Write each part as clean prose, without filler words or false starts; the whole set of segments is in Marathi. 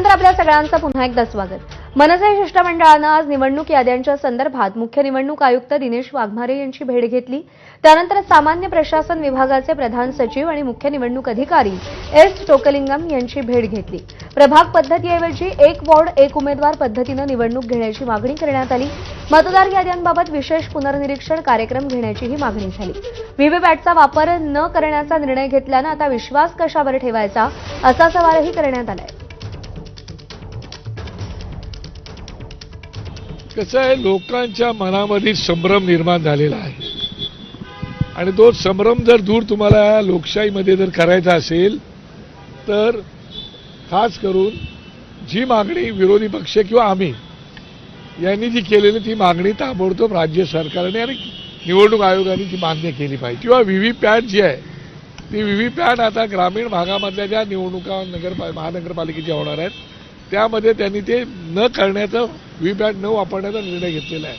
ब्रेकनंतर आपल्या सगळ्यांचं पुन्हा एकदा स्वागत. मनसे शिष्टमंडळानं आज निवडणूक याद्यांच्या संदर्भात मुख्य निवडणूक आयुक्त दिनेश वाघमारे यांची भेट घेतली. त्यानंतर सामान्य प्रशासन विभागाचे प्रधान सचिव आणि मुख्य निवडणूक अधिकारी एस टोकलिंगम यांची भेट घेतली. प्रभाग पद्धतीऐवजी एक वॉर्ड एक उमेदवार पद्धतीनं निवडणूक घेण्याची मागणी करण्यात आली. मतदार याद्यांबाबत विशेष पुनर्निरीक्षण कार्यक्रम घेण्याचीही मागणी झाली. व्हीव्हीपॅटचा वापर न करण्याचा निर्णय घेतल्यानं आता विश्वास कशावर ठेवायचा असा सवालही करण्यात आलाय. कसं आहे, लोकांच्या मनामध्ये संभ्रम निर्माण झालेला आहे आणि तो संभ्रम जर दूर तुम्हाला लोकशाहीमध्ये जर करायचा असेल तर खास करून जी मागणी विरोधी पक्ष किंवा आम्ही यांनी जी केलेली ती मागणी ताबडतोब राज्य सरकारने आणि निवडणूक आयोगाने ती मान्य केली पाहिजे. किंवा व्हीव्हीपॅट जी आहे ती व्हीव्हीपॅट आता ग्रामीण भागामधल्या ज्या निवडणुका महानगरपालिकेच्या होणार आहेत त्यामध्ये त्यांनी ते न करण्याचा व्हीव्हीपॅट न वापरण्याचा निर्णय घेतलेला आहे.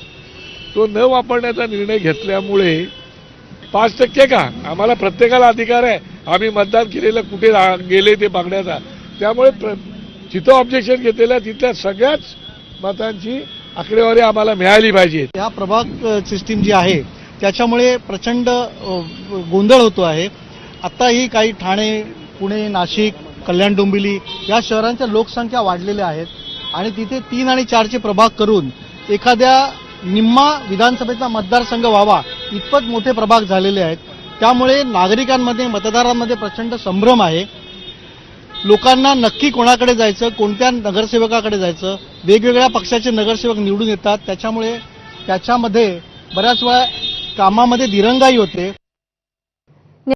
तो न वापरण्याचा निर्णय घेतल्यामुळे 5% का आम्हाला प्रत्येकाला अधिकार आहे आम्ही मतदान केलेलं कुठे गेले ते बघण्याचा. त्यामुळे जिथं ऑब्जेक्शन घेतलेलं आहे तिथल्या सगळ्याच मतांची आकडेवारी आम्हाला मिळाली पाहिजे. या प्रभाग सिस्टीम जी आहे त्याच्यामुळे प्रचंड गोंधळ होतो आहे. आत्ताही काही ठाणे, पुणे, नाशिक, कल्याण, डोंबिवली या शहरांच्या लोकसंख्या वाढलेल्या आहेत आणि तिथे 3 आणि 4चे प्रभाग करून एखाद्या निम्मा विधानसभेचा मतदारसंघ व्हावा इतपत मोठे प्रभाग झालेले आहेत. त्यामुळे नागरिकांमध्ये, मतदारांमध्ये प्रचंड संभ्रम आहे. लोकांना नक्की कोणाकडे जायचं, कोणत्या नगरसेवकाकडे जायचं, वेगवेगळ्या पक्षाचे नगरसेवक निवडून येतात त्याच्यामुळे त्याच्यामध्ये बऱ्याच वेळा कामामध्ये दिरंगाई होते.